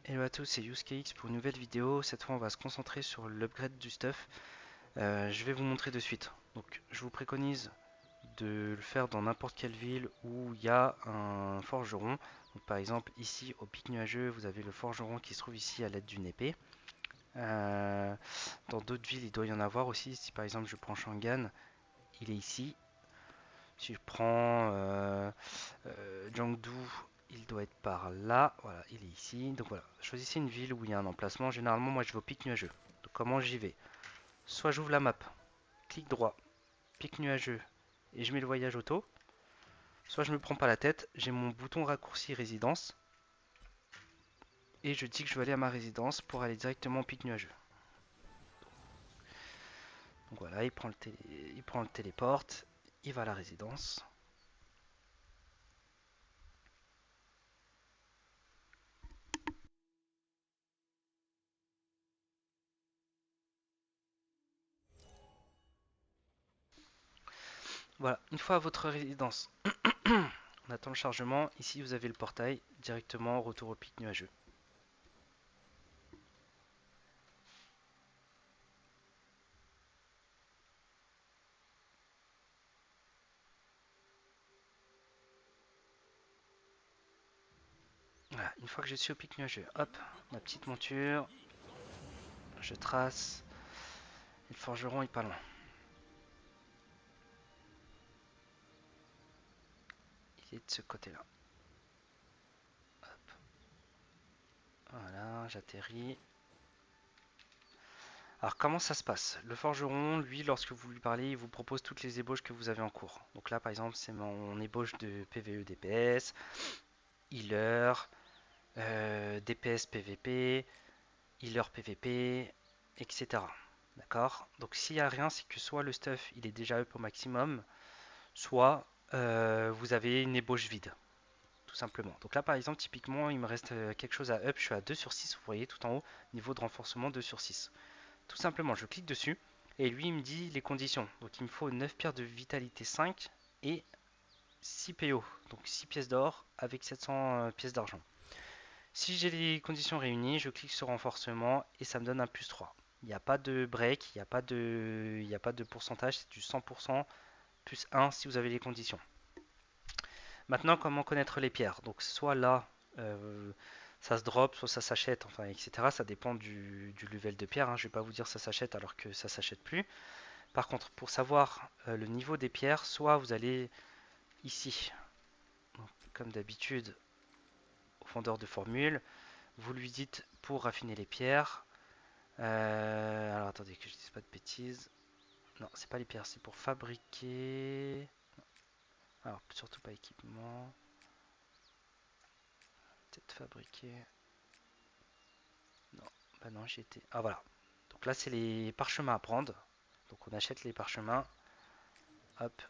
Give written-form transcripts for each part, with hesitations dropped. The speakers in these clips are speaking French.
Hello à tous, c'est YousKX pour une nouvelle vidéo. Cette fois, on va se concentrer sur l'upgrade du stuff. Je vais vous montrer de suite. Donc, je vous préconise de le faire dans n'importe quelle ville où il y a un forgeron. Donc, par exemple, ici au pic nuageux, vous avez le forgeron qui se trouve ici à l'aide d'une épée. Dans d'autres villes, il doit y en avoir aussi. Si par exemple, je prends Shangan, il est ici. Si je prends Jiangdu, il doit être par là. Voilà, il est ici. Donc voilà, choisissez une ville où il y a un emplacement. Généralement, moi je vais au pic nuageux. Donc comment j'y vais? Soit j'ouvre la map, clic droit, pic nuageux, et je mets le voyage auto. Soit je me prends pas la tête, j'ai mon bouton raccourci résidence, et je dis que je veux aller à ma résidence pour aller directement au pic nuageux. Donc voilà, il prend le téléporte, il va à la résidence. Voilà, une fois à votre résidence, on attend le chargement. Ici, vous avez le portail, directement retour au pic nuageux. Voilà, une fois que je suis au pic nuageux, hop, ma petite monture, je trace. Et le forgeron est pas loin. Il est de ce côté-là. Voilà, j'atterris. Alors comment ça se passe? Le forgeron, lui, lorsque vous lui parlez, il vous propose toutes les ébauches que vous avez en cours. Donc là, par exemple, c'est mon ébauche de PvE DPS, healer, DPS PvP, healer PvP, etc. D'accord? Donc s'il n'y a rien, c'est que soit le stuff il est déjà up au maximum, soit vous avez une ébauche vide, tout simplement. Donc là par exemple, typiquement, il me reste quelque chose à up, je suis à 2 sur 6, vous voyez tout en haut, niveau de renforcement 2 sur 6. Tout simplement, je clique dessus et lui il me dit les conditions. Donc il me faut 9 pierres de vitalité 5 et 6 PO, donc 6 pièces d'or avec 700 pièces d'argent. Si j'ai les conditions réunies, je clique sur renforcement et ça me donne un plus 3. Il n'y a pas de break, il n'y a pas de pourcentage, c'est du 100% plus 1 si vous avez les conditions. Maintenant, comment connaître les pierres? Donc soit là, euh, ça se drop, soit ça s'achète, enfin, etc. Ça dépend du level de pierre, hein. Je ne vais pas vous dire ça s'achète alors que ça s'achète plus. Par contre, pour savoir le niveau des pierres, soit vous allez ici, donc, comme d'habitude, au fondeur de formule, vous lui dites pour raffiner les pierres. Alors attendez que je dise pas de bêtises. Non, c'est pas les pierres, c'est pour fabriquer. Alors surtout pas équipement. Peut-être fabriquer. Non, bah non, j'y étais. Ah voilà. Donc là, c'est les parchemins à prendre. Donc on achète les parchemins. Hop.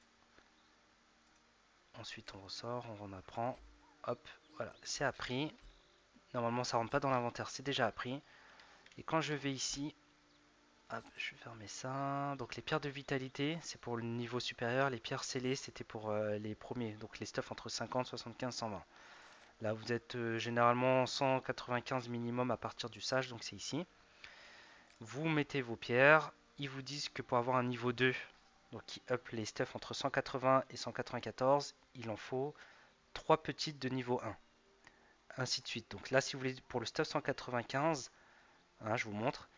Ensuite, on ressort, on en apprend. Hop. Voilà, c'est appris. Normalement, ça rentre pas dans l'inventaire, c'est déjà appris. Et quand je vais ici, hop, je vais fermer ça. Donc les pierres de vitalité, c'est pour le niveau supérieur. Les pierres scellées, c'était pour les premiers. Donc les stuffs entre 50, 75, 120. Là, vous êtes généralement 195 minimum à partir du sage, donc c'est ici. Vous mettez vos pierres. Ils vous disent que pour avoir un niveau 2, donc qui up les stuffs entre 180 et 194, il en faut 3 petites de niveau 1. Ainsi de suite. Donc là, si vous voulez, pour le stuff 195, hein, je vous montre.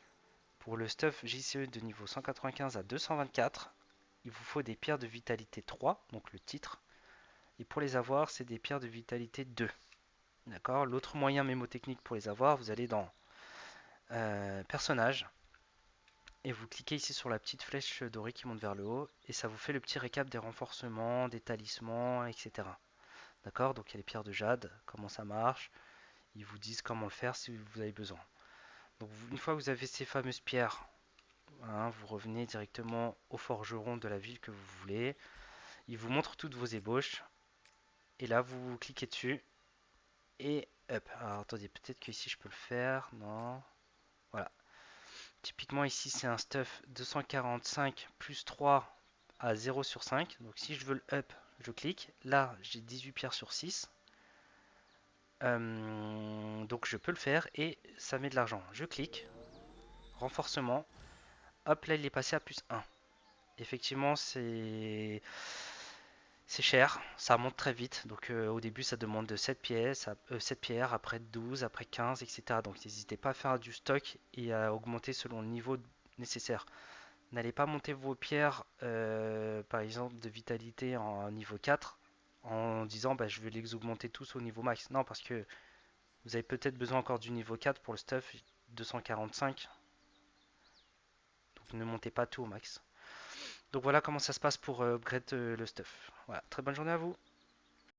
Pour le stuff JCE de niveau 195 à 224, il vous faut des pierres de vitalité 3, donc le titre. Et pour les avoir, c'est des pierres de vitalité 2. D'accord. L'autre moyen mémotechnique pour les avoir, vous allez dans Personnages et vous cliquez ici sur la petite flèche dorée qui monte vers le haut et ça vous fait le petit récap des renforcements, des talismans, etc. D'accord. Donc il y a les pierres de jade, comment ça marche. Ils vous disent comment le faire si vous avez besoin. Donc une fois que vous avez ces fameuses pierres, hein, vous revenez directement au forgeron de la ville que vous voulez. Il vous montre toutes vos ébauches. Et là, vous cliquez dessus. Et hop. Alors attendez, peut-être que ici je peux le faire. Non. Voilà. Typiquement ici c'est un stuff 245 plus 3 à 0 sur 5. Donc si je veux le up, je clique. Là j'ai 18 pierres sur 6. Donc je peux le faire et ça met de l'argent. Je clique, renforcement, hop là il est passé à plus 1. Effectivement c'est cher, ça monte très vite. Donc au début ça demande de 7 pièces, 7 pierres, après 12, après 15, etc. Donc n'hésitez pas à faire du stock et à augmenter selon le niveau nécessaire. N'allez pas monter vos pierres, par exemple, de vitalité en niveau 4 en disant bah, je vais les augmenter tous au niveau max. Non, parce que vous avez peut-être besoin encore du niveau 4 pour le stuff 245. Donc ne montez pas tout au max. Donc voilà comment ça se passe pour upgrade le stuff. Voilà, très bonne journée à vous.